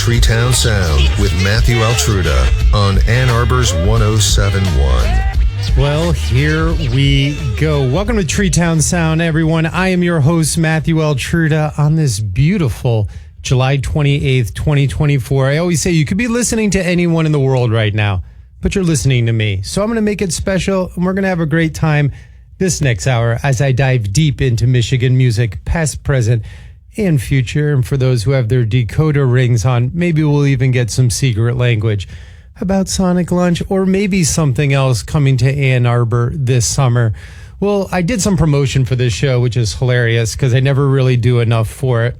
TreeTownSound with Matthew Altruda on Ann Arbor's 107.1. Well, here we go. Welcome to TreeTownSound, everyone. I am your host, Matthew Altruda, on this beautiful July 28th, 2024. I always say you could be listening to anyone in the world right now, but you're listening to me. So I'm going to make it special, and we're going to have a great time this next hour as I dive deep into Michigan music, past, present, and future. And for those who have their decoder rings on, maybe we'll even get some secret language about Sonic Lunch or maybe something else coming to Ann Arbor this summer. Well, I did some promotion for this show, which is hilarious because I never really do enough for it,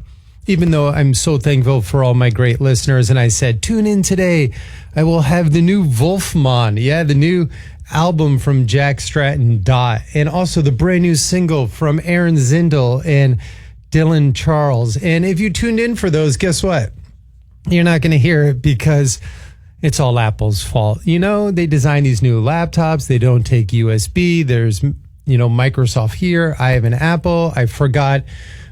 even though I'm so thankful for all my great listeners. And I said, tune in today. I will have the new Wolfman. Yeah, the new album from Jack Stratton Dot, and also the brand new single from Aaron Zindel and Dylan Charles. And if you tuned in for those, guess what? You're not going to hear it because it's all Apple's fault. You know, they design these new laptops. They don't take USB. There's, Microsoft here. I have an Apple. I forgot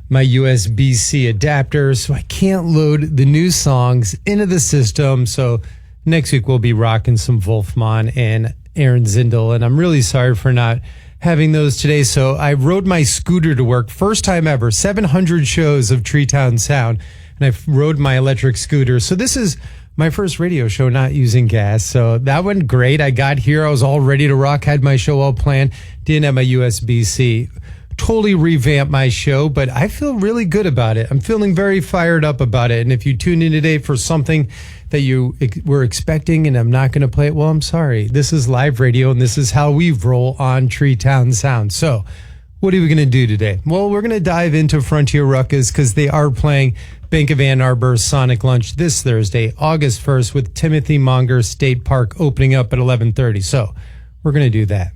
my USB-C adapter, so I can't load the new songs into the system. So next week we'll be rocking some Wolfman and Aaron Zindel, and I'm really sorry for not having those today. So I rode my scooter to work. First time ever, 700 shows of TreeTownSound, and I rode my electric scooter. So this is my first radio show not using gas. So that went great. I got here. I was all ready to rock, had my show all planned, didn't have my USB-C. Totally revamped my show, but I feel really good about it. I'm feeling very fired up about it. And if you tuned in today for something that you were expecting and I'm not going to play it, well, I'm sorry. This is live radio, and this is how we roll on TreeTownSound. So what are we going to do today? Well, we're going to dive into Frontier Ruckus because they are playing Bank of Ann Arbor Sonic Lunch this Thursday, August 1st, with Timothy Monger State Park opening up at 11:30. So we're going to do that.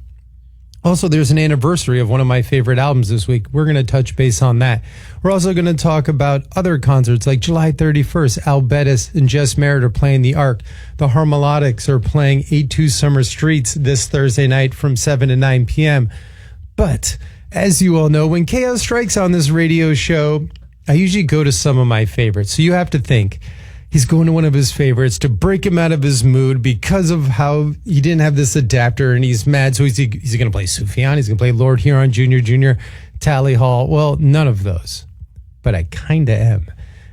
Also, there's an anniversary of one of my favorite albums this week. We're going to touch base on that. We're also going to talk about other concerts like July 31st. Al Bettis and Jess Merritt are playing the Arc. The Harmolodics are playing 82 Summer Streets this Thursday night from 7 to 9 p.m. But as you all know, when chaos strikes on this radio show, I usually go to some of my favorites. So you have to think, he's going to one of his favorites to break him out of his mood because of how he didn't have this adapter and he's mad. So he's going to play Sufjan. He's going to play Lord Huron Jr., Tally Hall. Well, none of those, but I kind of am.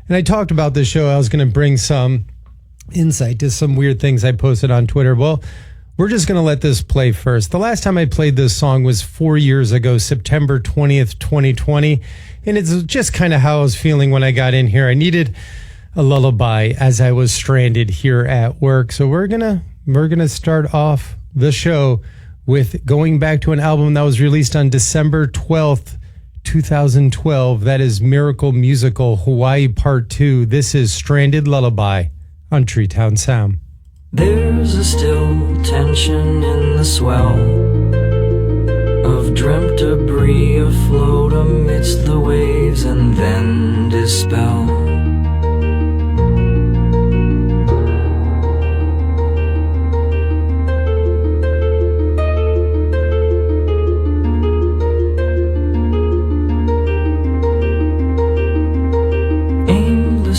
And I talked about this show. I was going to bring some insight to some weird things I posted on Twitter. Well, we're just going to let this play first. The last time I played this song was 4 years ago, September 20th, 2020. And it's just kind of how I was feeling when I got in here. I needed a lullaby as I was stranded here at work. So we're gonna start off the show with going back to an album that was released on December 12th, 2012. That is Miracle Musical Hawaii Part 2. This is Stranded Lullaby on TreeTownSound. There's a still tension in the swell of dreamt debris afloat amidst the waves and then dispel.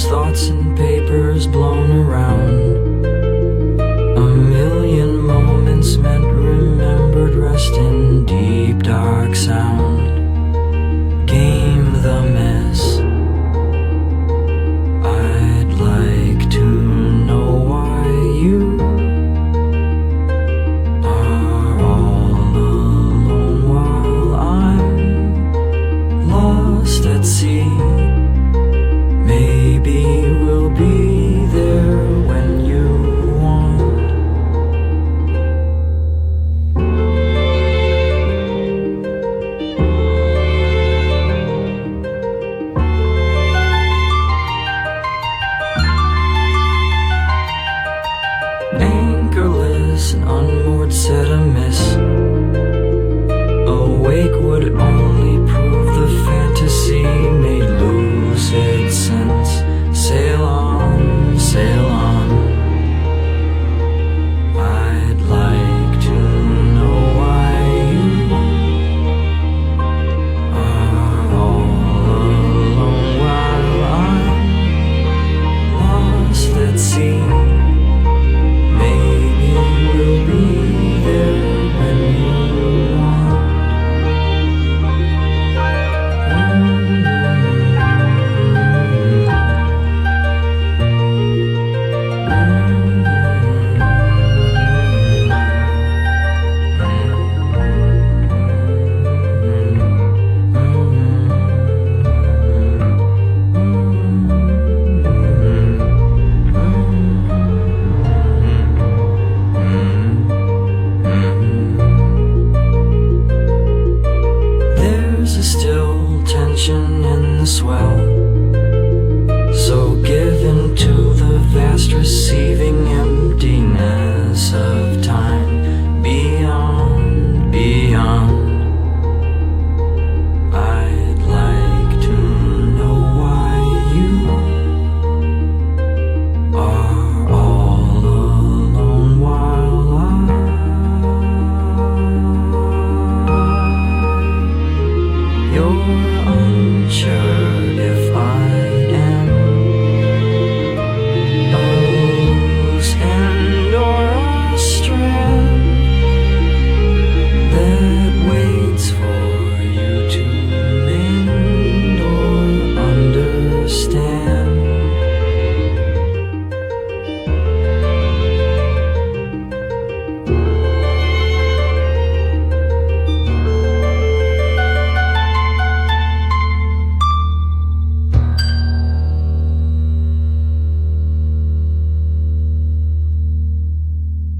Thoughts and papers blown around, a million moments meant remembered, rest in deep dark sound. Game the mess. I'd like to know why you are all alone while I'm lost at sea. Maybe we'll be there when you want. Anchorless and unmoored, set amiss. Awake would only prove the fantasy made lucid sense. Sail on, sail on. I'd like to know why you are all alone while I'm lost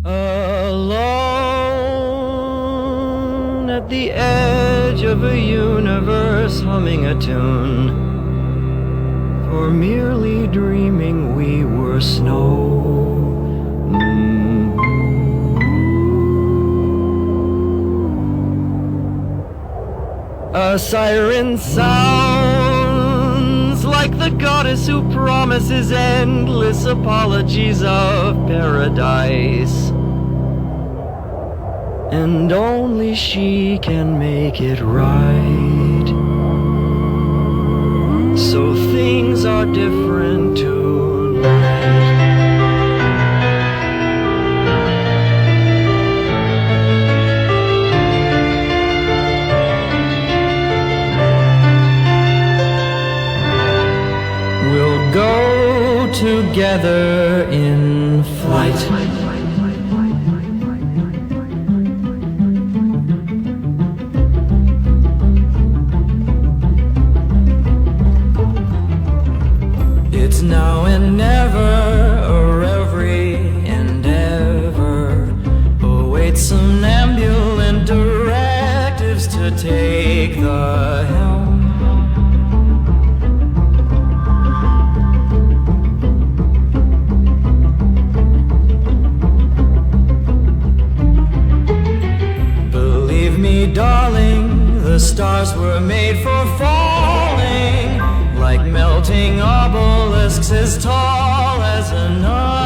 Alone at the edge of a universe, humming a tune, for merely dreaming we were snow. A siren sounds like the goddess who promises endless apologies of paradise, and only she can make it right. So things are different tonight. We'll go together in flight. It's now and never, or every endeavor awaits some ambulant directives to take the helm. Believe me, darling, the stars were made for falling, like melting obelisks as tall as another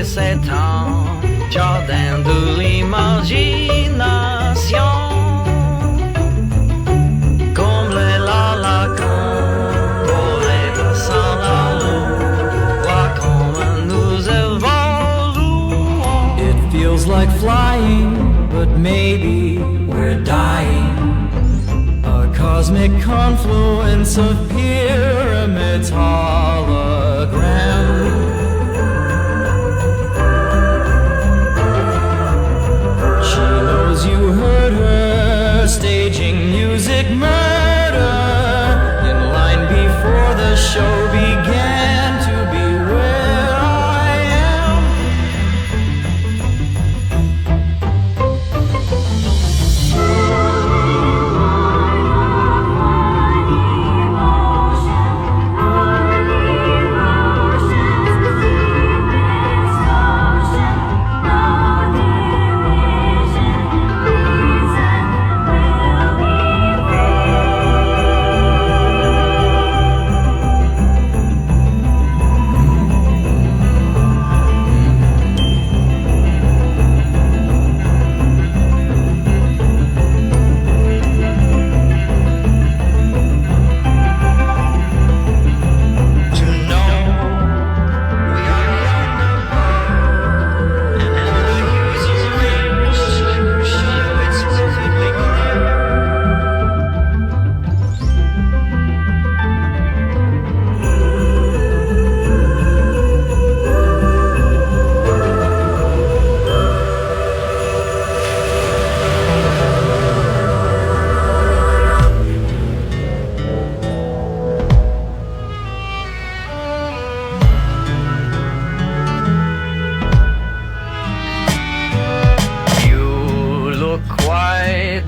s'étend, jardin de l'imagination. Comblez la lacune, voler sans la lune, voir comme nous évoluons. It feels like flying, but maybe we're dying. A cosmic confluence of pyramids, hologram. You heard her staging music murder in line before the show began to be where I am.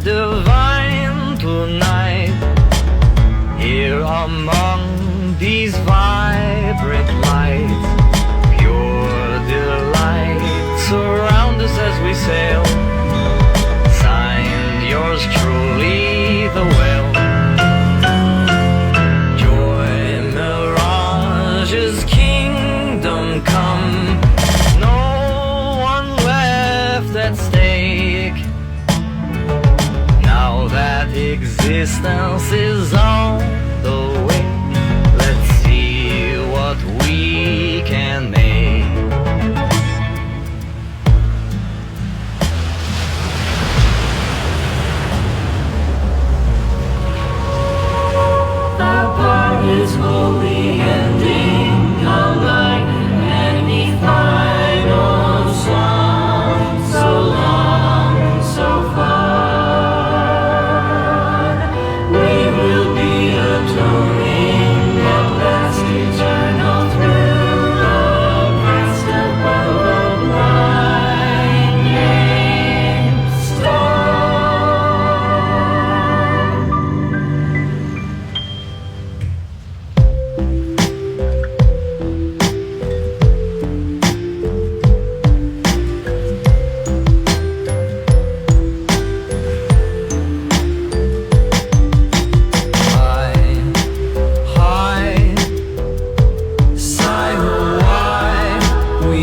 Divine tonight, here among these vibrant lights, pure delight surround us as we sail. Signed, yours truly, the whale. Joy mirages, kingdom come, no one left at stake. Now that existence is on the way, let's see what we can make.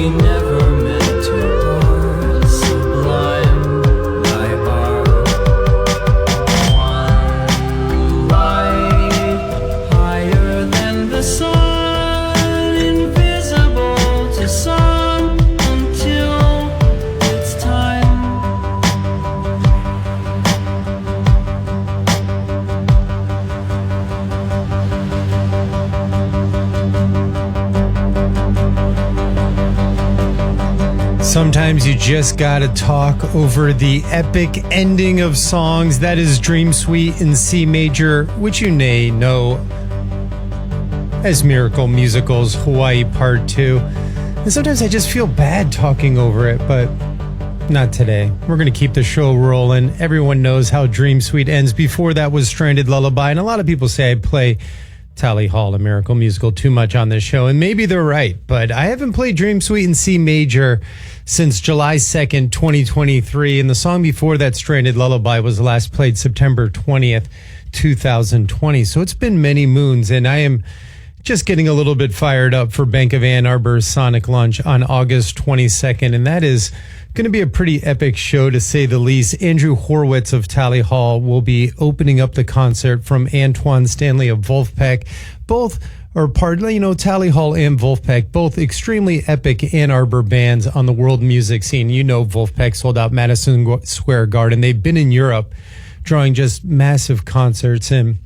we never meant to part, sublime thy art. One light higher than the sun, invisible to some until it's time. Sometimes you just gotta talk over the epic ending of songs. That is Dream Suite in C major, which you may know as Miracle Musical's Hawaii Part 2. And sometimes I just feel bad talking over it, but not today. We're gonna keep the show rolling. Everyone knows how Dream Suite ends. Before that was Stranded Lullaby, and a lot of people say I play Tally Hall, a Miracle Musical, too much on this show, and maybe they're right, but I haven't played Dream Suite in C major since July 2nd, 2023, and the song before that, Stranded Lullaby, was last played September 20th, 2020, so it's been many moons, and I am just getting a little bit fired up for Bank of Ann Arbor's Sonic Lunch on August 22nd, and that is going to be a pretty epic show, to say the least. Andrew Horwitz of Tally Hall will be opening up the concert from Antoine Stanley of Wolfpack. Both are part, Tally Hall and Wolfpack, both extremely epic Ann Arbor bands on the world music scene. You know, Wolfpack sold out Madison Square Garden. They've been in Europe drawing just massive concerts, and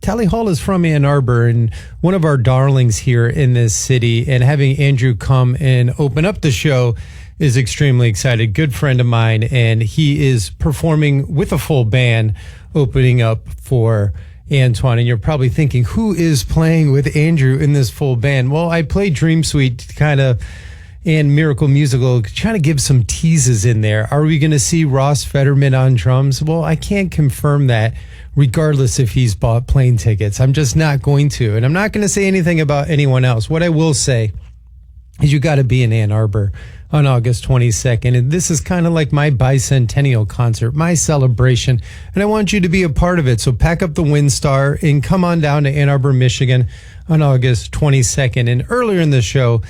Tally Hall is from Ann Arbor and one of our darlings here in this city, and having Andrew come and open up the show is extremely excited. Good friend of mine, and he is performing with a full band opening up for Antoine. And you're probably thinking, who is playing with Andrew in this full band? Well, I played Dream Suite and Miracle Musical, trying to give some teases in there. Are we going to see Ross Fetterman on drums? Well, I can't confirm that, regardless if he's bought plane tickets. I'm just not going to. And I'm not going to say anything about anyone else. What I will say is you got to be in Ann Arbor on August 22nd. And this is kind of like my bicentennial concert, my celebration. And I want you to be a part of it. So pack up the Windstar and come on down to Ann Arbor, Michigan on August 22nd. And earlier in the show,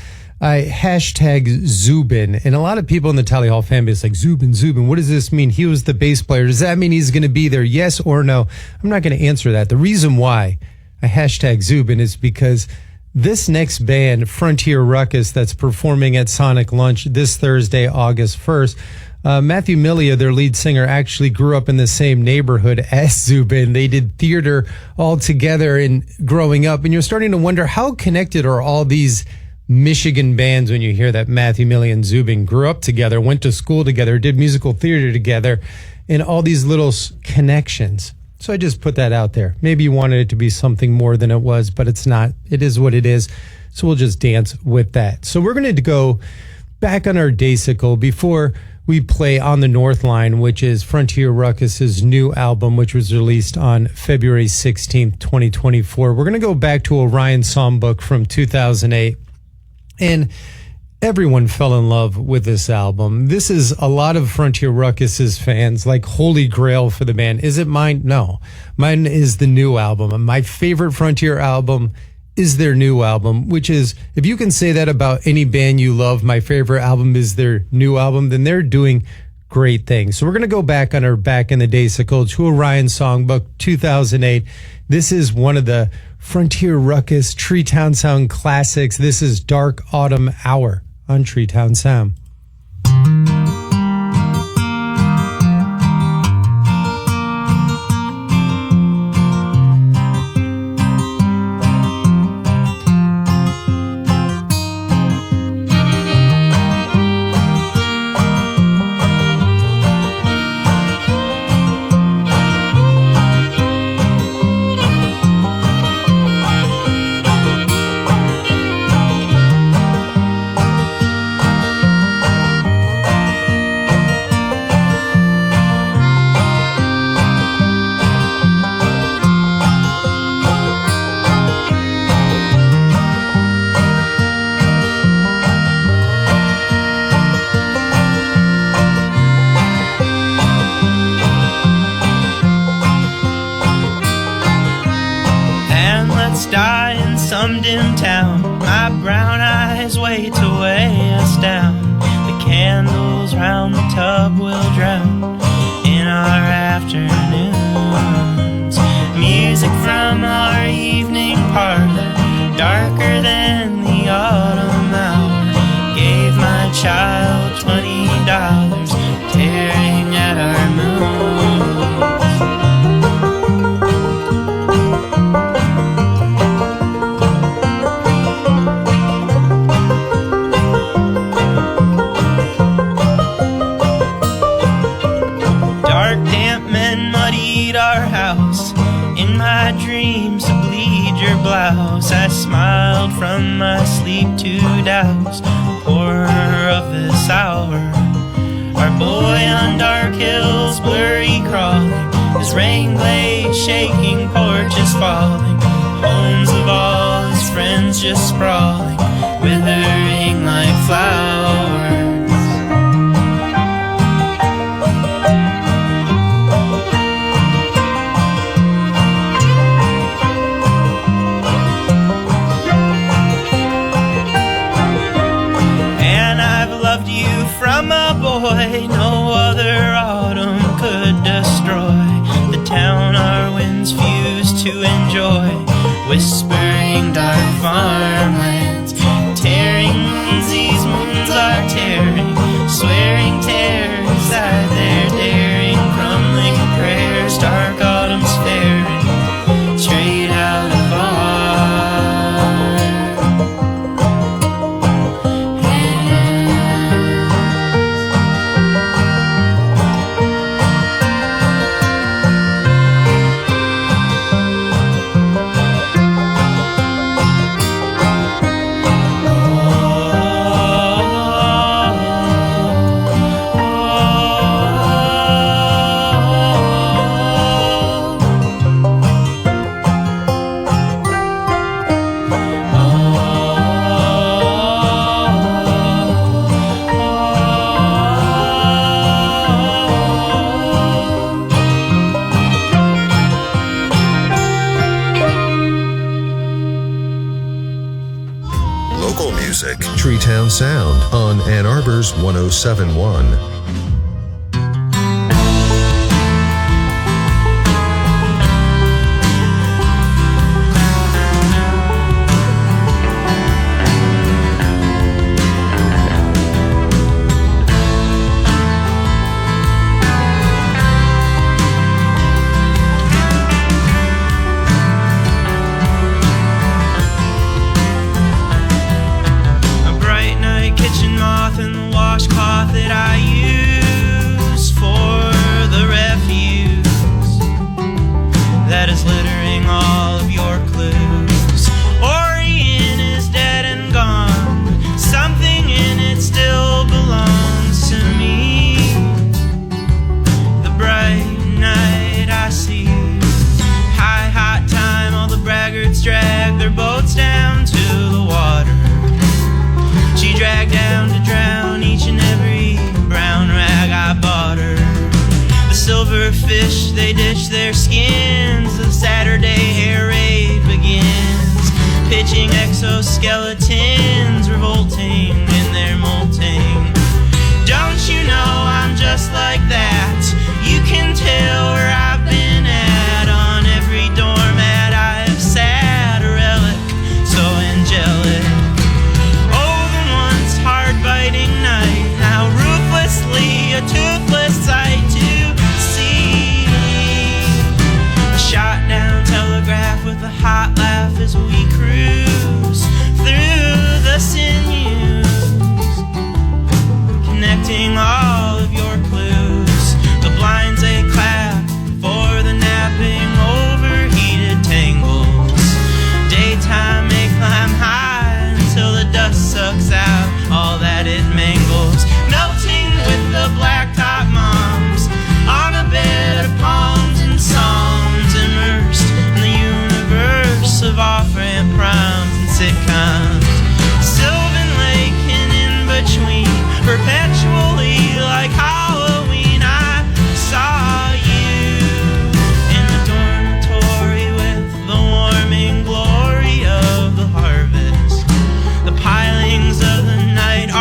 I hashtag Zubin. And a lot of people in the Tally Hall fan base like, Zubin, what does this mean? He was the bass player. Does that mean he's going to be there? Yes or no? I'm not going to answer that. The reason why I hashtag Zubin is because this next band, Frontier Ruckus, that's performing at Sonic Lunch this Thursday, August 1st, Matthew Milia, their lead singer, actually grew up in the same neighborhood as Zubin. They did theater all together and growing up. And you're starting to wonder, how connected are all these Michigan bands when you hear that Matthew Milia and Zubin grew up together, went to school together, did musical theater together, and all these little connections. So I just put that out there. Maybe you wanted it to be something more than it was, but it's not. It is what it is. So we'll just dance with that. So we're going to go back on our daysicle before we play On the North Line, which is Frontier Ruckus's new album, which was released on February 16th, 2024. We're going to go back to Orion Songbook from 2008. And everyone fell in love with this album. This is a lot of Frontier Ruckus's fans, like holy grail for the band. Is it mine? No. Mine is the new album. My favorite Frontier album is their new album, which is, if you can say that about any band you love, my favorite album is their new album, then they're doing great things. So we're going to go back on our Back in the Daysicle to Orion Songbook 2008. This is one of the Frontier Ruckus TreeTownSound classics. This is Dark Autumn Hour on TreeTownSound. some dim town, my brown eyes way to weigh us down. The candles round the tub will drown in our afternoons. Music from our evening parlor, darker than the autumn hour, gave my child $20, tearing at our moons. Dark, damp men muddied our house. In my dreams to bleed your blouse, I smiled from my sleep to douse the horror of this hour. Our boy on dark hills, blurry crawling, his rain glade shaking, porches falling, homes of all his friends just sprawling, withering like flowers. From a boy, no other autumn could destroy the town our winds fused to enjoy, whispering dark farmlands, tearing these moons are tearing, swearing terrors at their daring, crumbling prayers, dark autumn's faring, straight out of TreeTown Sound on Ann Arbor's 107.1. Fish, they dish their skins. The Saturday air raid begins, pitching exoskeletons, revolting in their molting. Don't you know I'm just like that? You can tell where I've been at. On every doormat I have sat, a relic so angelic. Oh, the once hard-biting night, now ruthlessly a toothless sight to shot down telegraph with a hot laugh as we cruise through the sinews, connecting all of your clues. The blinds they clap for the napping, overheated tangles. Daytime may climb high until the dust sucks out all that it mangles, melting with the blacktop moms on a bed of palms and songs, immersed in the universe of off-ramp primes and sitcoms. Sylvan Lake and in between, perpetually like Halloween, I saw you in the dormitory with the warming glory of the harvest. The pilings of the night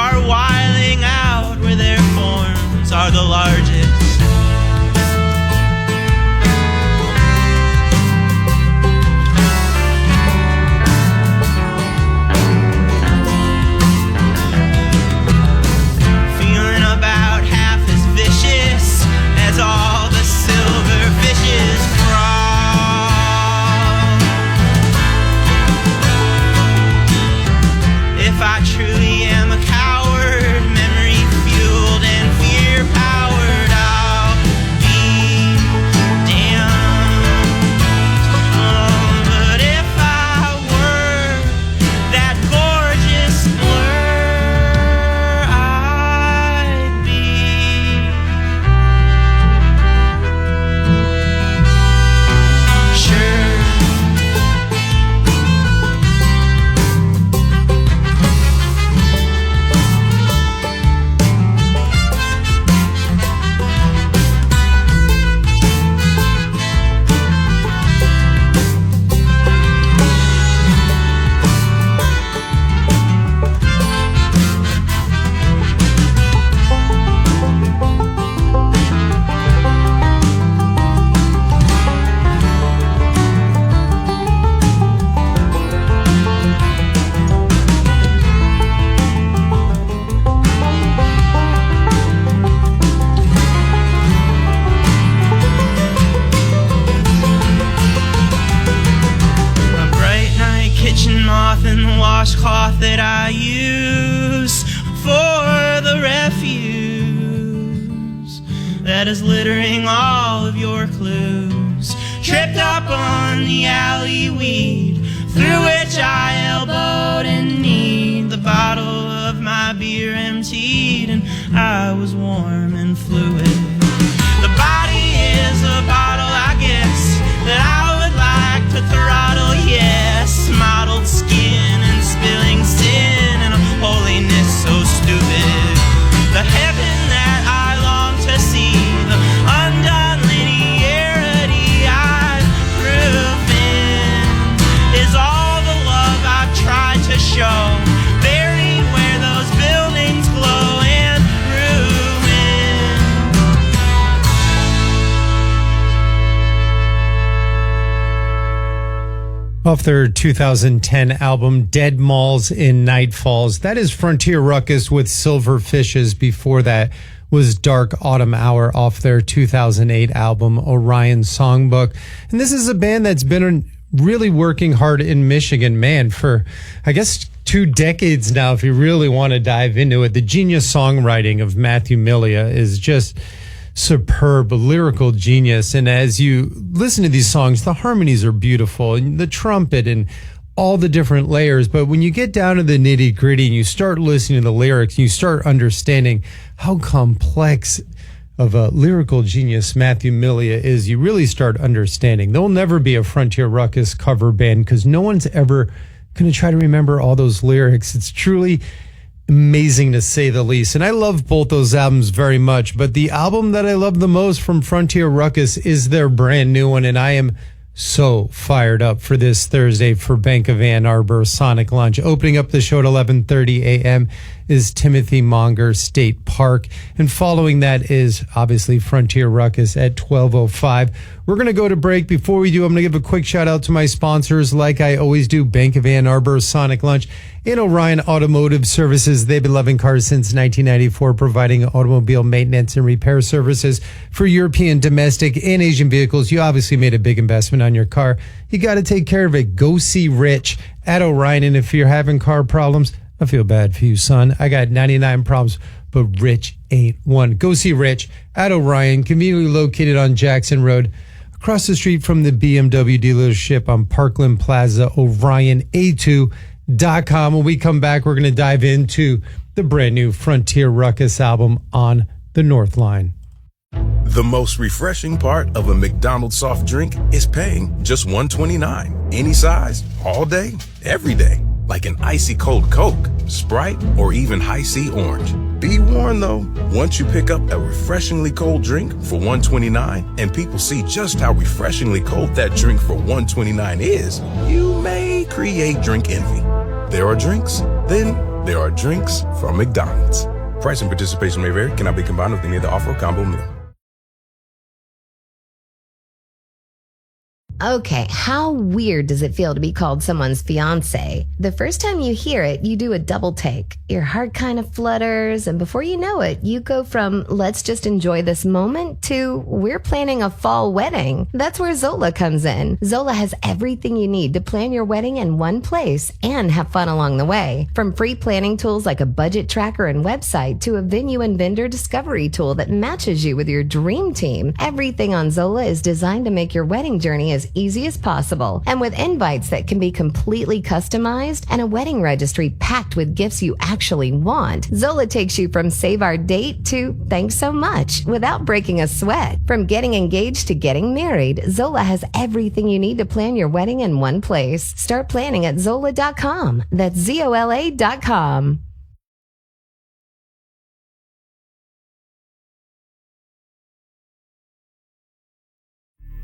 that is littering all of your clues. Tripped up on the alley weed, through which I elbowed in need. The bottle of my beer emptied, and I was warm and fluid. The body is a bottle, I guess, that I would like to throttle, yes. Mottled skin and spilling sin, and a holiness so stupid. The heaven that I long to see, the undone linearity I've proven, is all the love I've tried to show, buried where those buildings glow and ruin. Off their 2010 album, Dead Malls in Night Falls. That is Frontier Ruckus with Silver Fishes. Before that was Dark Autumn Hour off their 2008 album, Orion Songbook. And this is a band that's been really working hard in Michigan, man, for, I guess, 2 decades now, if you really want to dive into it. The genius songwriting of Matthew Milia is just superb, lyrical genius. And as you listen to these songs, the harmonies are beautiful, and the trumpet and all the different layers. But when you get down to the nitty gritty and you start listening to the lyrics, you start understanding how complex of a lyrical genius Matthew Milia is, you really start understanding. There'll never be a Frontier Ruckus cover band because no one's ever going to try to remember all those lyrics. It's truly amazing, to say the least. And I love both those albums very much, but the album that I love the most from Frontier Ruckus is their brand new one, and I am so fired up for this Thursday for Bank of Ann Arbor Sonic Lunch. Opening up the show at 11:30 a.m. is Timothy Monger State Park, and following that is obviously Frontier Ruckus at 12:05. We're going to go to break. Before we do, I'm going to give a quick shout out to my sponsors, like I always do, Bank of Ann Arbor Sonic Lunch and Orion Automotive Services. They've been loving cars since 1994, providing automobile maintenance and repair services for European, domestic, and Asian vehicles. You obviously made a big investment on your car. You got to take care of it. Go see Rich at Orion. And if you're having car problems, I feel bad for you, son. I got 99 problems, but Rich ain't one. Go see Rich at Orion, conveniently located on Jackson Road, across the street from the BMW dealership on Parkland Plaza, OrionA2.com. When we come back, we're going to dive into the brand new Frontier Ruckus album, On the North Line. The most refreshing part of a McDonald's soft drink is paying just $1.29. Any size, all day, every day. Like an icy cold Coke, Sprite, or even High C Orange. Be warned though, once you pick up a refreshingly cold drink for $1.29 and people see just how refreshingly cold that drink for $1.29 is, you may create drink envy. There are drinks, then there are drinks from McDonald's. Price and participation may vary, cannot be combined with any other offer or combo meal. Okay, how weird does it feel to be called someone's fiance? The first time you hear it, you do a double take. Your heart kind of flutters, and before you know it, you go from let's just enjoy this moment to we're planning a fall wedding. That's where Zola comes in. Zola has everything you need to plan your wedding in one place and have fun along the way. From free planning tools like a budget tracker and website to a venue and vendor discovery tool that matches you with your dream team, everything on Zola is designed to make your wedding journey as easy as possible. And with invites that can be completely customized and a wedding registry packed with gifts you actually want, Zola takes you from save our date to thanks so much without breaking a sweat. From getting engaged to getting married, Zola has everything you need to plan your wedding in one place. Start planning at Zola.com. That's ZOLA.com.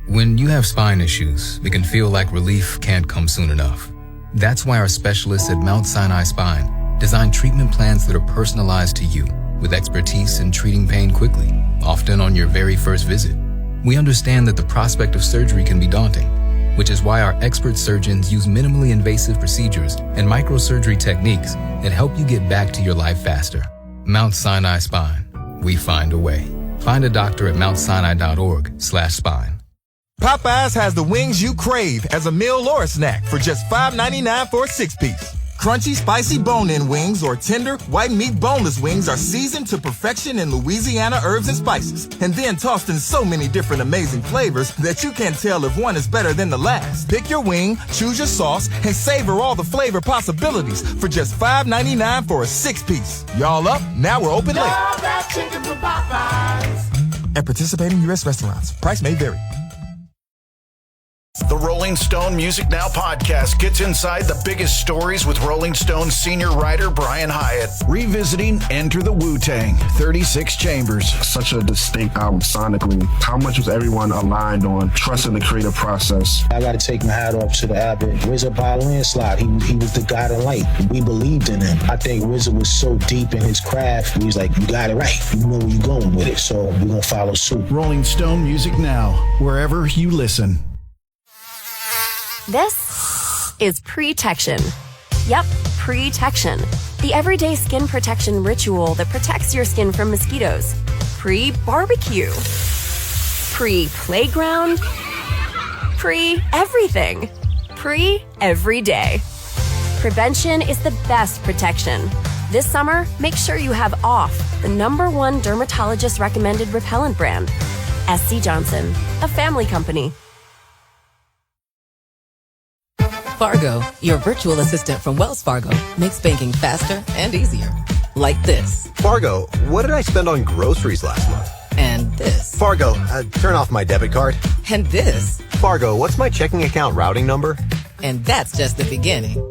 When you have spine issues, it can feel like relief can't come soon enough. That's why our specialists at Mount Sinai Spine design treatment plans that are personalized to you, with expertise in treating pain quickly, often on your very first visit. We understand that the prospect of surgery can be daunting, which is why our expert surgeons use minimally invasive procedures and microsurgery techniques that help you get back to your life faster. Mount Sinai Spine. We find a way. Find a doctor at mountsinai.org/spine. Popeyes has the wings you crave as a meal or a snack for just $5.99 for a 6-piece. Crunchy, spicy bone-in wings or tender, white meat boneless wings are seasoned to perfection in Louisiana herbs and spices, and then tossed in so many different amazing flavors that you can't tell if one is better than the last. Pick your wing, choose your sauce, and savor all the flavor possibilities for just $5.99 for a 6-piece. Y'all up? Now we're open late. That chicken from Popeyes. At participating U.S. restaurants, price may vary. The Rolling Stone Music Now podcast gets inside the biggest stories with Rolling Stone senior writer Brian Hyatt. Revisiting Enter the Wu-Tang, 36 Chambers. Such a distinct album sonically. How much was everyone aligned on trusting the creative process? I got to take my hat off to the Abbott. RZA by a landslide. He was the guy to light. We believed in him. I think RZA was so deep in his craft. He was like, you got it right. You know where you're going with it. So we're going to follow suit. Rolling Stone Music Now, wherever you listen. This is Pre-Tection. Yep, Pre-Tection. The everyday skin protection ritual that protects your skin from mosquitoes. Pre-barbecue. Pre-playground. Pre-everything. Pre-every day. Prevention is the best protection. This summer, make sure you have OFF, the #1 dermatologist-recommended repellent brand. SC Johnson, a family company. Fargo, your virtual assistant from Wells Fargo, makes banking faster and easier. Like this. Fargo, what did I spend on groceries last month? And this. Fargo, turn off my debit card. And this. Fargo, what's my checking account routing number? And that's just the beginning.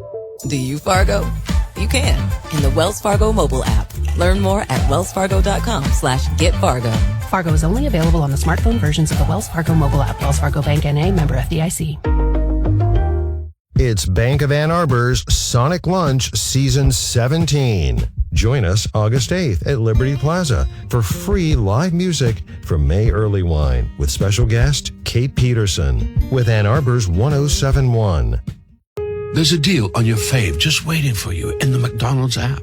Do you, Fargo? You can in the Wells Fargo mobile app. Learn more at wellsfargo.com/getfargo. Fargo is only available on the smartphone versions of the Wells Fargo mobile app. Wells Fargo Bank N.A., member FDIC. It's Bank of Ann Arbor's Sonic Lunch Season 17. Join us August 8th at Liberty Plaza for free live music from May Early Wine with special guest Kate Peterson with Ann Arbor's 1071. There's a deal on your fave just waiting for you in the McDonald's app.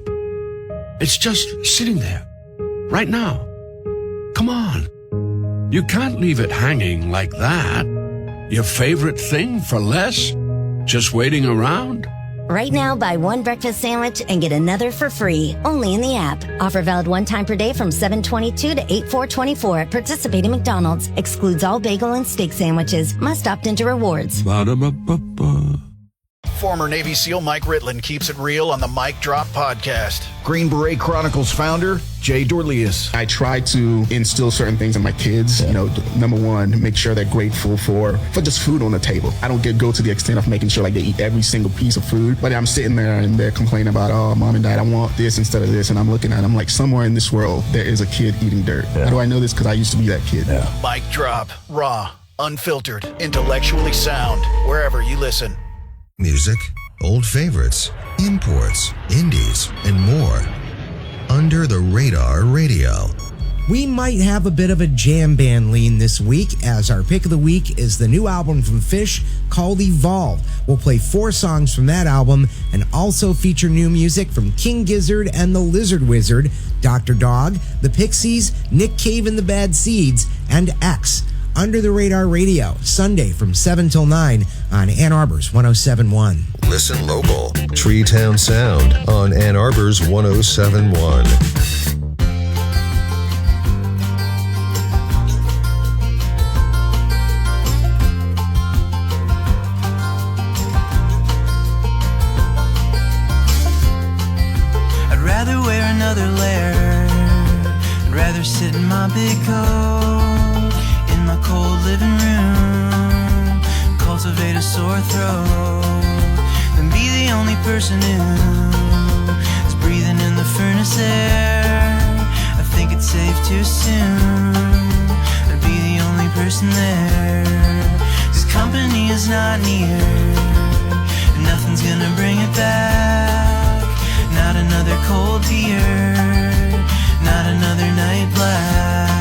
It's just sitting there right now. Come on. You can't leave it hanging like that. Your favorite thing for less? Just waiting around? Right now, buy one breakfast sandwich and get another for free, only in the app. Offer valid one time per day from 7/22 to 8/4/24 at participating McDonald's. Excludes all bagel and steak sandwiches. Must opt into rewards. Ba-da-ba-ba-ba. Former Navy SEAL Mike Ritland keeps it real on the Mike Drop podcast. Green Beret Chronicles founder, Jay Dorleus. I try to instill certain things in my kids. You know, number one, make sure they're grateful for just food on the table. I don't go to the extent of making sure like they eat every single piece of food, but I'm sitting there and they're complaining about, oh, mom and dad, I want this instead of this. And I'm looking at them like somewhere in this world, there is a kid eating dirt. Yeah. How do I know this? Because I used to be that kid. Yeah. Mike Drop, raw, unfiltered, intellectually sound, wherever you listen. Music, old favorites, imports, indies, and more. Under the Radar Radio. We might have a bit of a jam band lean this week, as our pick of the week is the new album from Phish called Evolve. We'll play 4 songs from that album and also feature new music from King Gizzard and the Lizard Wizard, Dr. Dog, the Pixies, Nick Cave and the Bad Seeds, and X. Under the Radar Radio, Sunday from 7 till 9 on Ann Arbor's 1071. Listen local. Treetown Sound on Ann Arbor's 1071. I'd rather wear another layer. I'd rather sit in my big coat in my cold living room, cultivate a sore throat, than be the only person who is breathing in the furnace air. I think it's safe to assume I'd be the only person there, 'cause company is not near, and nothing's gonna bring it back. Not another cold beer, not another night black.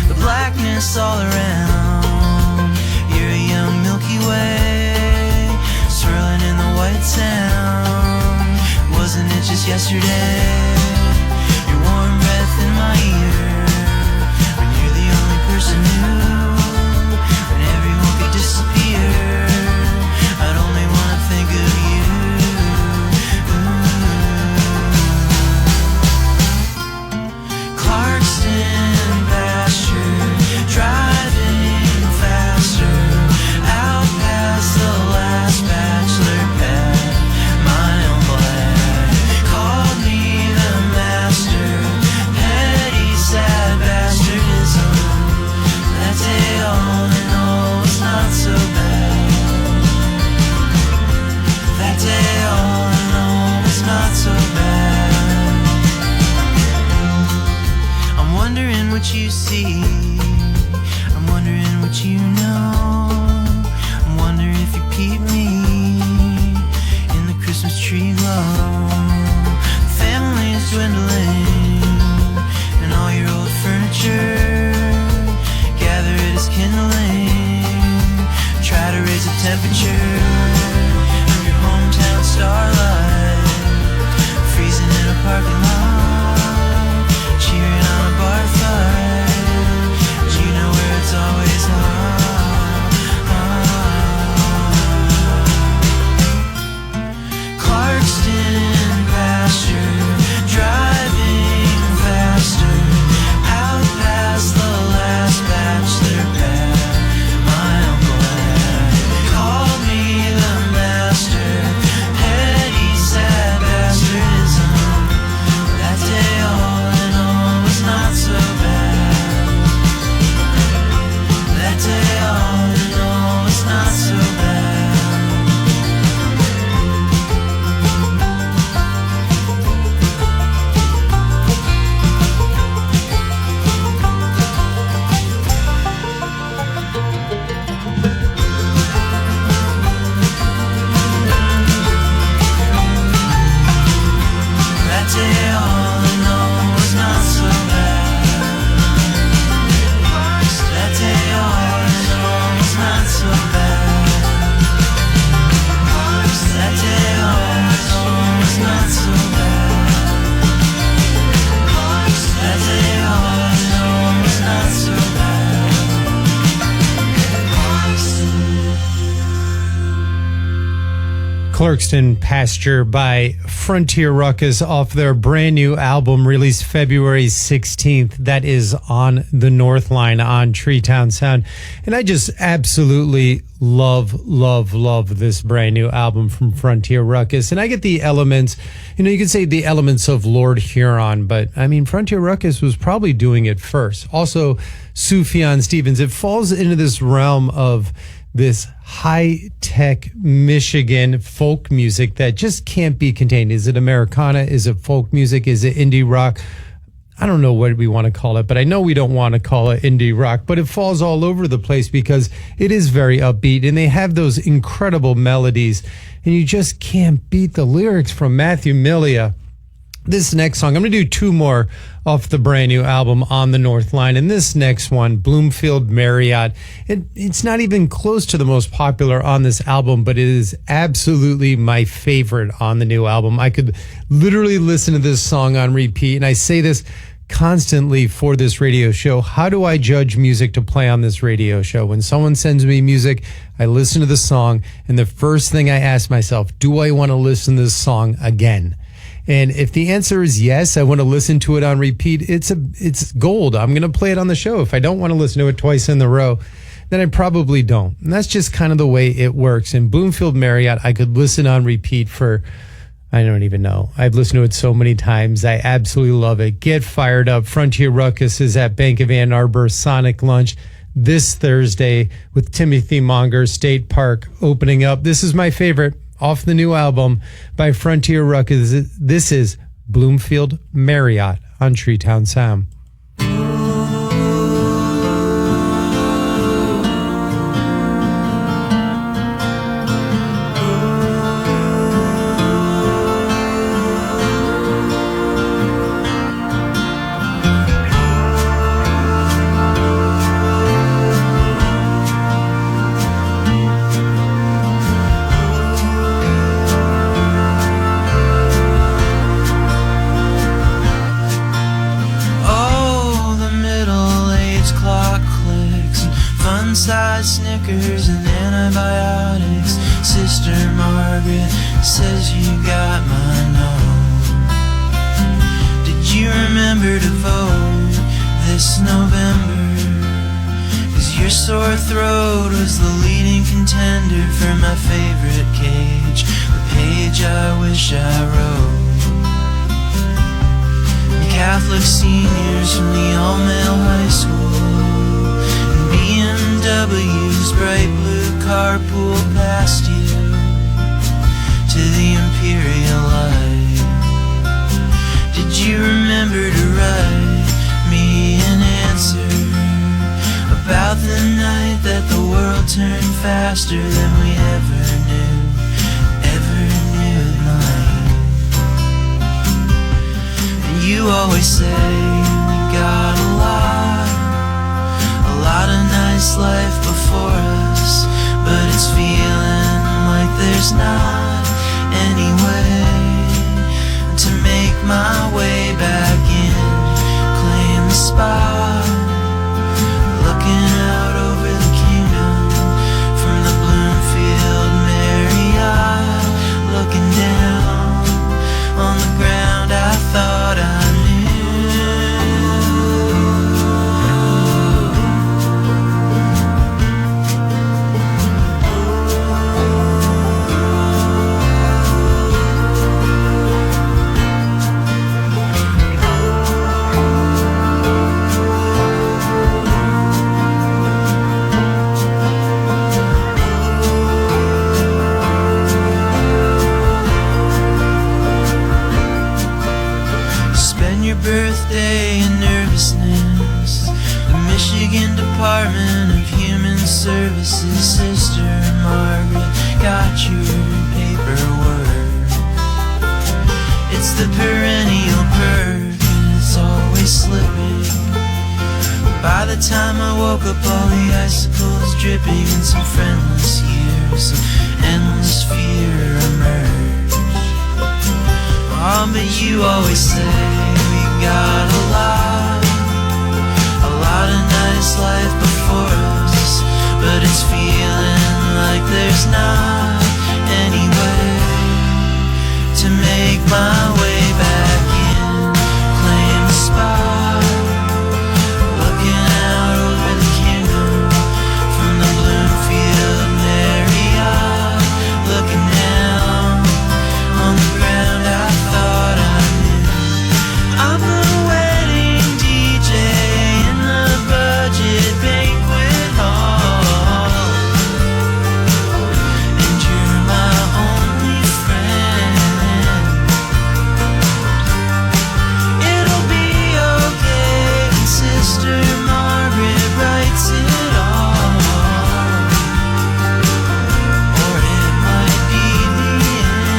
The blackness all around, you're a young Milky Way, swirling in the white sound. Wasn't it just yesterday? Your warm breath in my ear, when you're the only person who, when everyone could disappear, I'd only wanna think of you. what you see. I'm wondering what you know. I'm wondering if you peep me in the Christmas tree glow. The family is dwindling, and all your old furniture, gather it as kindling. Try to raise the temperature of your hometown starlight, freezing in a parking lot, cheering on a bar fight. But you know where it's always hot. Clarkston pasture, driving faster, out past the last bachelor pad. My uncle had called me the master, petty sad bastardism. That day all in all was not so bad. That day all in all was not so bad. That day all in all was not so bad. That day all in all was not so bad. That day all in all was not so bad. That day all in all was not so bad. Clarkston Pasture by Frontier Ruckus off their brand new album released February 16th. That is on the North Line on TreeTownSound. And I just absolutely love this brand new album from Frontier Ruckus. And I get the elements, you could say the elements of Lord Huron, but I mean, Frontier Ruckus was probably doing it first. Also, Sufjan Stevens. It falls into this realm of this high-tech Michigan folk music that just can't be contained. Is it Americana? Is it folk music? Is it indie rock? I don't know what we want to call it, but I know we don't want to call it indie rock, but it falls all over the place because it is very upbeat and they have those incredible melodies and you just can't beat the lyrics from Matthew Yaps. This next song, I'm going to do two more off the brand new album On the North Line. And this next one, Bloomfield Marriott, it's not even close to the most popular on this album, but it is absolutely my favorite on the new album. I could literally listen to this song on repeat. And I say this constantly for this radio show. How do I judge music to play on this radio show? When someone sends me music, I listen to the song. And the first thing I ask myself, do I want to listen to this song again? And if the answer is yes, I want to listen to it on repeat, it's gold. I'm going to play it on the show. If I don't want to listen to it twice in a row, then I probably don't. And that's just kind of the way it works. In Bloomfield Marriott, I could listen on repeat for, I don't even know. I've listened to it so many times. I absolutely love it. Get fired up. Frontier Ruckus is at Bank of Ann Arbor Sonic Lunch this Thursday with Timothy Monger State Park opening up. This is my favorite off the new album by Frontier Ruckus. This is Bloomfield Marriott on TreeTownSound. Snickers and antibiotics. Sister Margaret says you got my note. Did you remember to vote this November? 'Cause your sore throat was the leading contender for my favorite cage, the page I wish I wrote. And Catholic seniors from the all-male high school, BMW's bright blue carpool past you to the Imperial Light. Did you remember to write me an answer? let the world turn faster than we ever knew it might. And you always say we got a lot of nice life before us, but it's feeling like there's not any way to make my way back in, claim the spot, looking out over the kingdom from the Bloomfield Marriott, looking down on the ground I thought I birthday and nervousness. The Michigan Department of Human Services, Sister Margaret, got your paperwork. It's the perennial perk, and it's always slipping. By the time I woke up, all the icicles dripping, and some friendless years of endless fear emerged. Oh, but you always say got a lot of nice life before us, but it's feeling like there's not any way to make my way back in, claim a spot, looking out over the kingdom from the Bloomfield Marriott, looking down on the ground I thought I knew. I'm a wedding DJ in the budget banquet hall, and you're my only friend. It'll be okay when Sister Margaret writes it all, or it might be the end.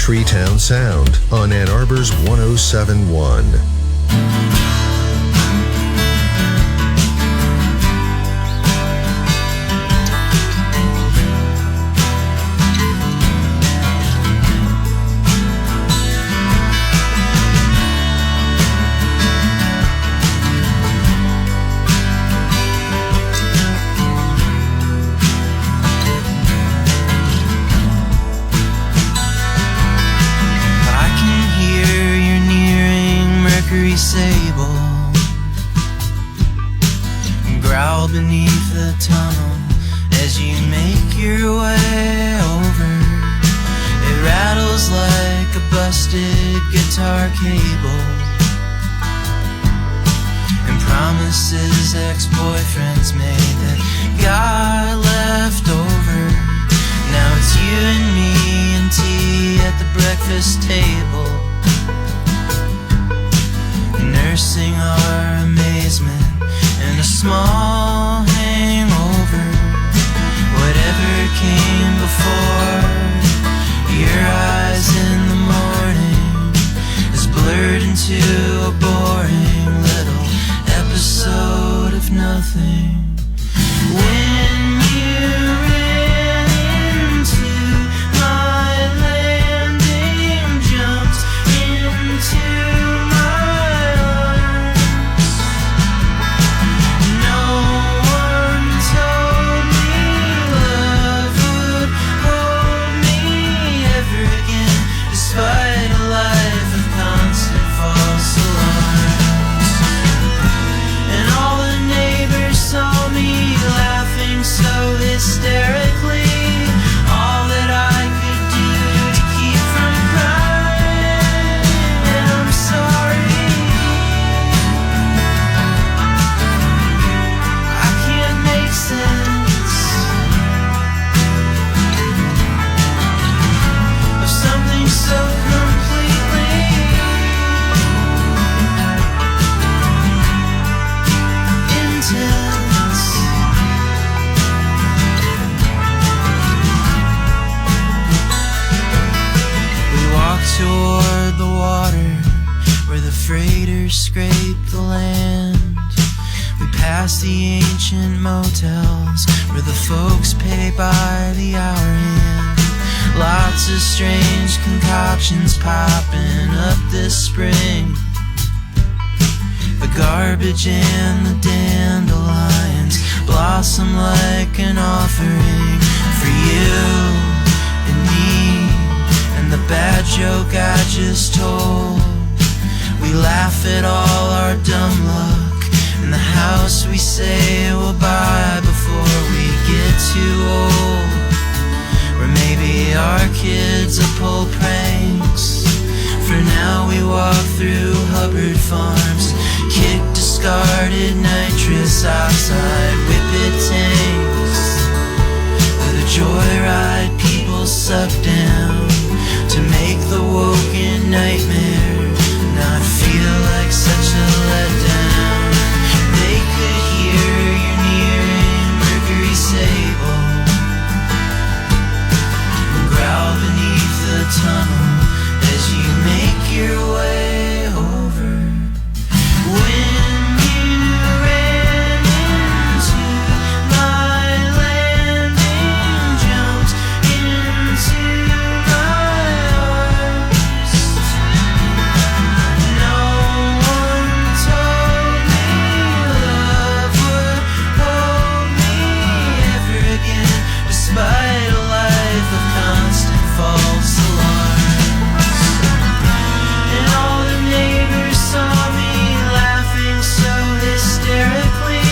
TreeTown Sound on Ann Arbor's 107.1. Sable growl beneath the tunnel as you make your way over. It rattles like a busted guitar cable, and promises ex-boyfriends made that got left over. Now it's you and me and tea at the breakfast table, nursing our amazement in a small hangover. Whatever came before your eyes in the morning is blurred into a boring little episode of nothing. When you ran into my landing, jumped into saw me walk toward the water where the freighters scrape the land. We pass the ancient motels where the folks pay by the hour hand. Lots of strange concoctions popping up this spring. The garbage and the dandelions blossom like an offering for you and me, and the bad joke I just told. We laugh at all our dumb luck in the house we say we'll buy before we get too old. Or maybe our kids will pull pranks. For now we walk through Hubbard Farms, kick discarded nitrous oxide whippet tanks. With a joyride people suck down to make the woken nightmare not feel like such a letdown. They could hear your nearing Mercury sable and growl beneath the tunnel as you make your way over. When you ran into my landing, jumped into my arms. No one told me love would hold me ever again, despite a life of constant false alarms. And all the neighbors saw me laughing so hysterically.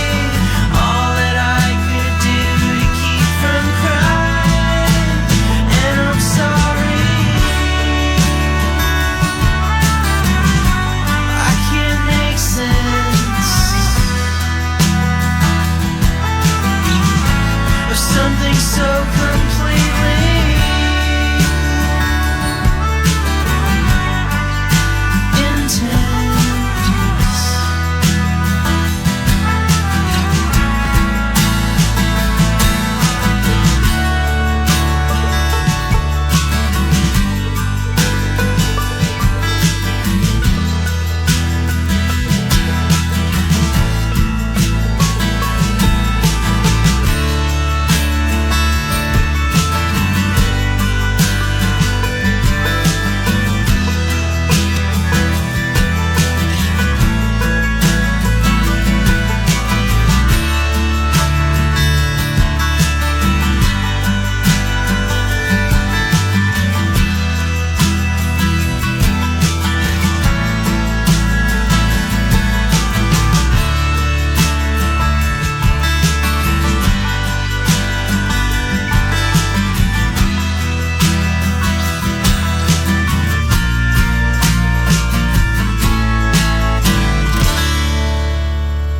All that I could do to keep from crying. And I'm sorry, I can't make sense of something so completely intense.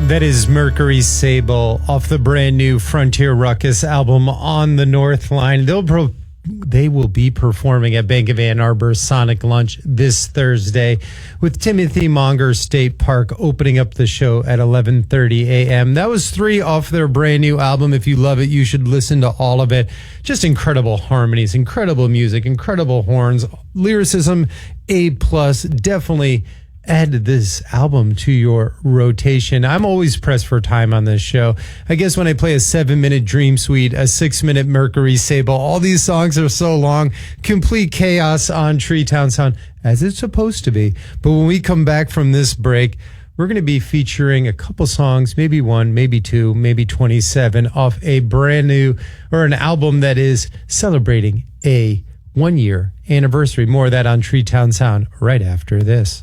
That is Mercury Sable off the brand new Frontier Ruckus album On the North Line. They will be performing at Bank of Ann Arbor Sonic Lunch this Thursday, with Timothy Monger State Park opening up the show at 11:30 a.m. That was 3 off their brand new album. If you love it, you should listen to all of it. Just incredible harmonies, incredible music, incredible horns, lyricism, A+. Definitely add this album to your rotation. I'm always pressed for time on this show. I guess when I play a 7-minute Dream Suite, a 6-minute Mercury Sable, all these songs are so long, complete chaos on TreeTownSound, as it's supposed to be. But when we come back from this break, we're going to be featuring a couple songs, maybe 1, maybe 2, maybe 27, off a brand new, or an album that is celebrating a 1-year anniversary. More of that on TreeTownSound right after this.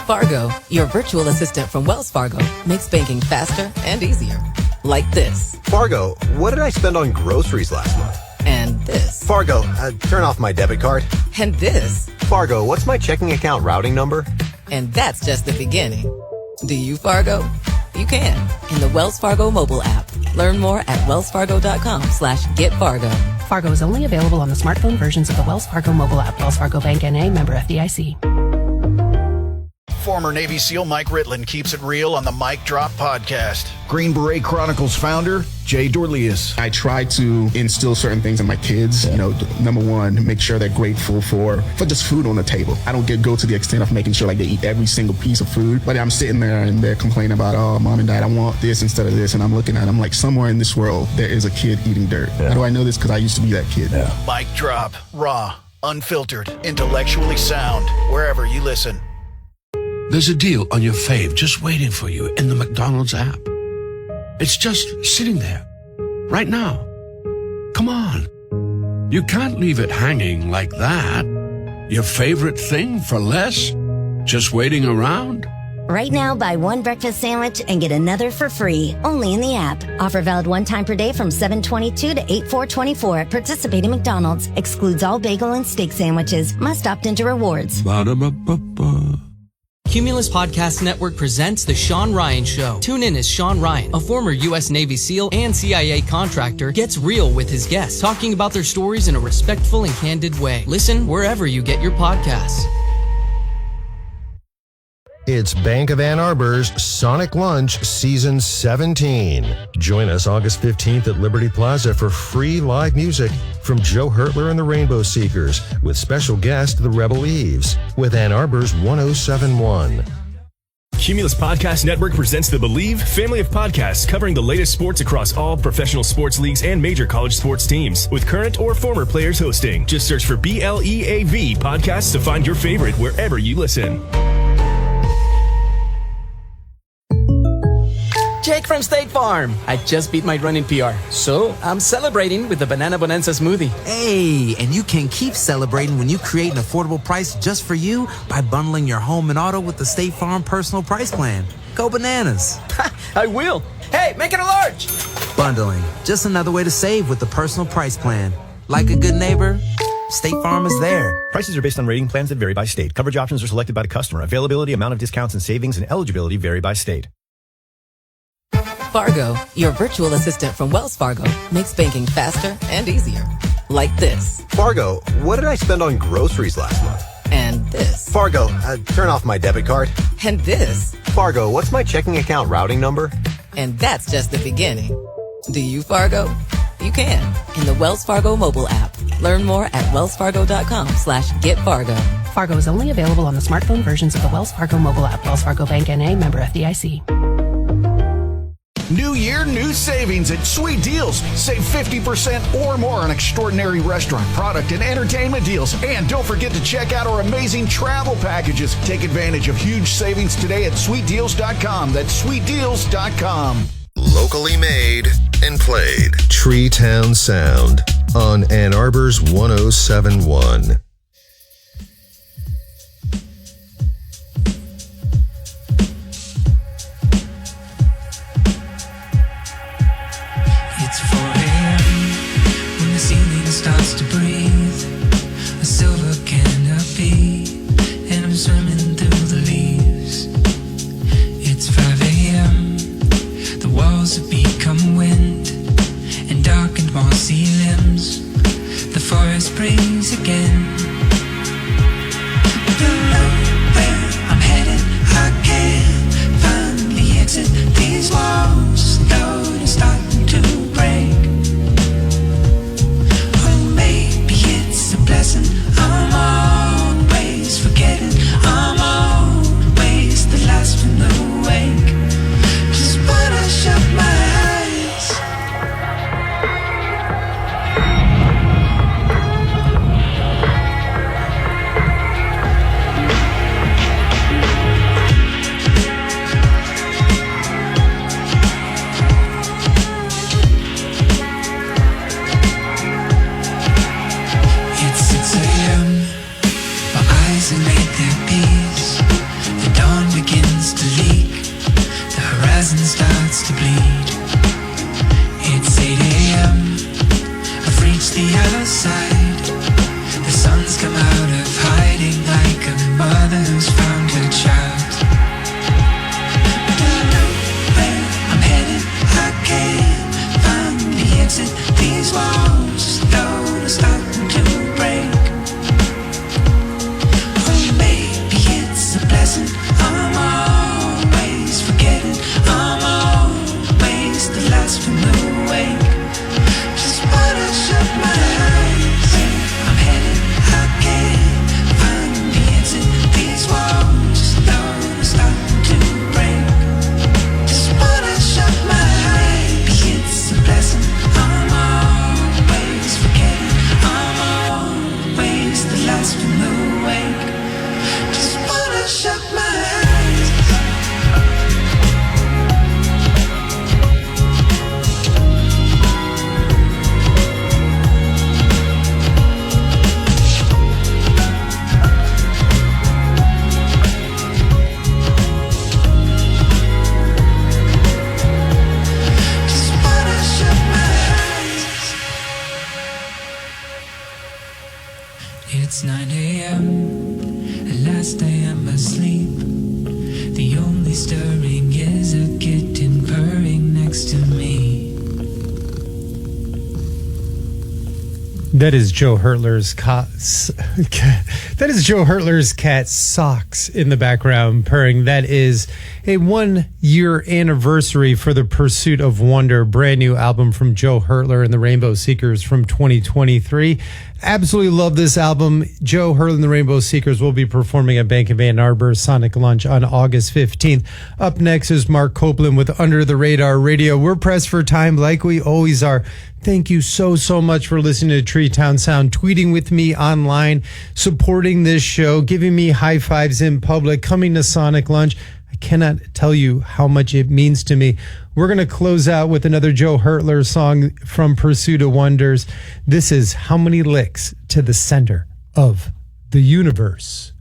Fargo, your virtual assistant from Wells Fargo, makes banking faster and easier. Like this. Fargo, what did I spend on groceries last month? And this. Fargo, turn off my debit card. And this. Fargo, what's my checking account routing number? And that's just the beginning. Do you, Fargo? You can in the Wells Fargo mobile app. Learn more at wellsfargo.com/getfargo. Fargo is only available on the smartphone versions of the Wells Fargo mobile app. Wells Fargo Bank N.A., member FDIC. Former Navy SEAL Mike Ritland keeps it real on the Mike Drop podcast. Green Beret Chronicles founder, Jay Dorleus. I try to instill certain things in my kids. You know, number one, make sure they're grateful for just food on the table. I don't go to the extent of making sure like they eat every single piece of food, but I'm sitting there and they're complaining about, oh, mom and dad, I want this instead of this. And I'm looking at them like, somewhere in this world, there is a kid eating dirt. How do I know this? Because I used to be that kid. Mike Drop, raw, unfiltered, intellectually sound, wherever you listen. There's a deal on your fave just waiting for you in the McDonald's app. It's just sitting there right now. Come on. You can't leave it hanging like that. Your favorite thing for less? Just waiting around? Right now, buy one breakfast sandwich and get another for free, only in the app. Offer valid one time per day from 7/22 to 8/4/24 at participating McDonald's. Excludes all bagel and steak sandwiches. Must opt into rewards. Ba-da-ba-ba-ba. Cumulus Podcast Network presents The Sean Ryan Show. Tune in as Sean Ryan, a former U.S. Navy SEAL and CIA contractor, gets real with his guests, talking about their stories in a respectful and candid way. Listen wherever you get your podcasts. It's Bank of Ann Arbor's Sonic Lunch Season 17. Join us August 15th at Liberty Plaza for free live music from Joe Hertler and the Rainbow Seekers with special guest The Rebel Eves with Ann Arbor's 1071. Cumulus Podcast Network presents the Believe family of podcasts covering the latest sports across all professional sports leagues and major college sports teams with current or former players hosting. Just search for BLEAV podcasts to find your favorite wherever you listen. Jake from State Farm. I just beat my running PR, so I'm celebrating with the Banana Bonanza smoothie. Hey, and you can keep celebrating when you create an affordable price just for you by bundling your home and auto with the State Farm Personal Price Plan. Go bananas. I will. Hey, make it a large. Bundling, just another way to save with the Personal Price Plan. Like a good neighbor, State Farm is there. Prices are based on rating plans that vary by state. Coverage options are selected by the customer. Availability, amount of discounts and savings, and eligibility vary by state. Fargo, your virtual assistant from Wells Fargo, makes banking faster and easier. Like this. Fargo, what did I spend on groceries last month? And this. Fargo, turn off my debit card. And this. Fargo, what's my checking account routing number? And that's just the beginning. Do you, Fargo? You can in the Wells Fargo mobile app. Learn more at wellsfargo.com/getfargo. Fargo is only available on the smartphone versions of the Wells Fargo mobile app. Wells Fargo Bank N.A., member FDIC. New year, new savings at Sweet Deals. Save 50% or more on extraordinary restaurant, product, and entertainment deals. And don't forget to check out our amazing travel packages. Take advantage of huge savings today at sweetdeals.com. That's sweetdeals.com. Locally made and played. TreeTown Sound on Ann Arbor's 1071. It's 4 a.m. when the ceiling starts to breathe. A silver canopy, and I'm swimming through the leaves. It's 5 a.m. The walls have become wind and darkened mossy limbs. The forest breathes again. Don't know where I'm headed. I can't find the exit. These walls slowly starting to break. Oh, maybe it's a blessing. I'm always forgetting. I'm always the last one awake. Just when I shut my eyes. It's 6 a.m. My eyes have made their peace. The dawn begins to leak. The horizon starts to bleed. It's 8 a.m. I've reached the other side. The sun's come out of hiding like a mother who's found her child. Don't know where I'm headed. I can't find the exit. These walls slowly starting to break. Oh, maybe it's a blessing. I'm a last I am asleep. The only stirring is a kitten purring next to me. That is Joe Hurtler's that is Joe Hurtler's cat Socks in the background purring. That is a 1-year anniversary for The Pursuit of Wonder, brand new album from Joe Hurtler and the Rainbow Seekers from 2023. Absolutely love this album. Joe Hurtler and the Rainbow Seekers will be performing at Bank of Ann Arbor Sonic Lunch on August 15th. Up next is Mark Copeland with Under the Radar Radio. We're pressed for time like we always are. Thank you so much for listening to Treetown Sound, tweeting with me online, supporting this show, giving me high fives in public, coming to Sonic Lunch. I cannot tell you how much it means to me. We're going to close out with another Joe Hurtler song from Pursuit of Wonders. This is How Many Licks to the Center of the Universe.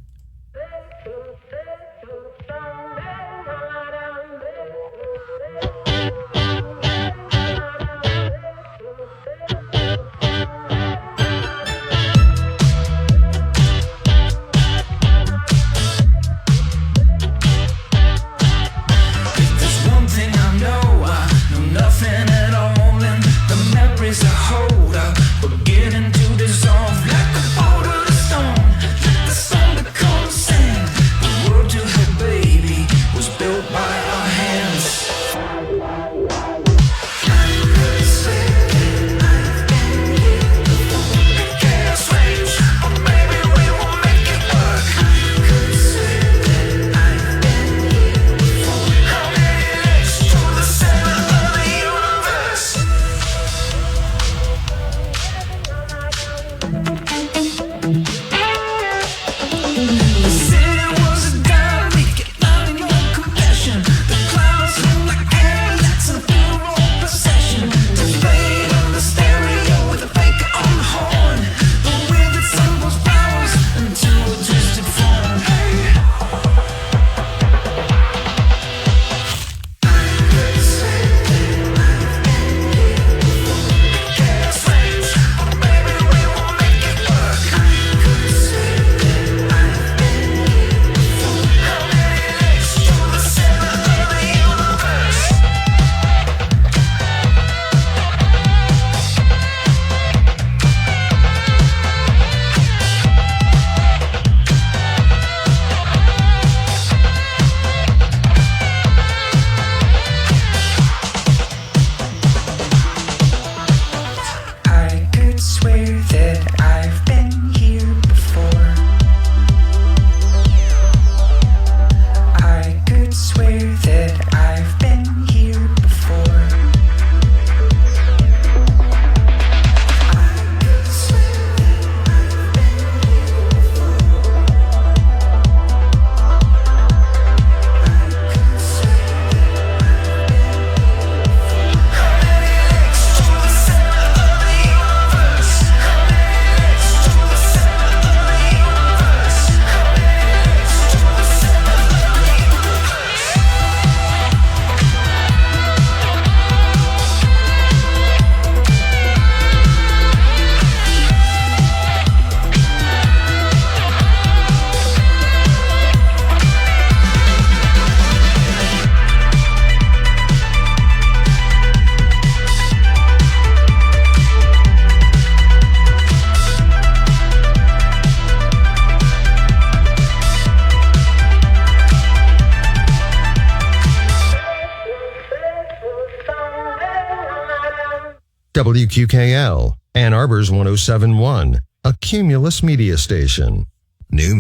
WQKL, Ann Arbor's 107.1, a Cumulus media station. New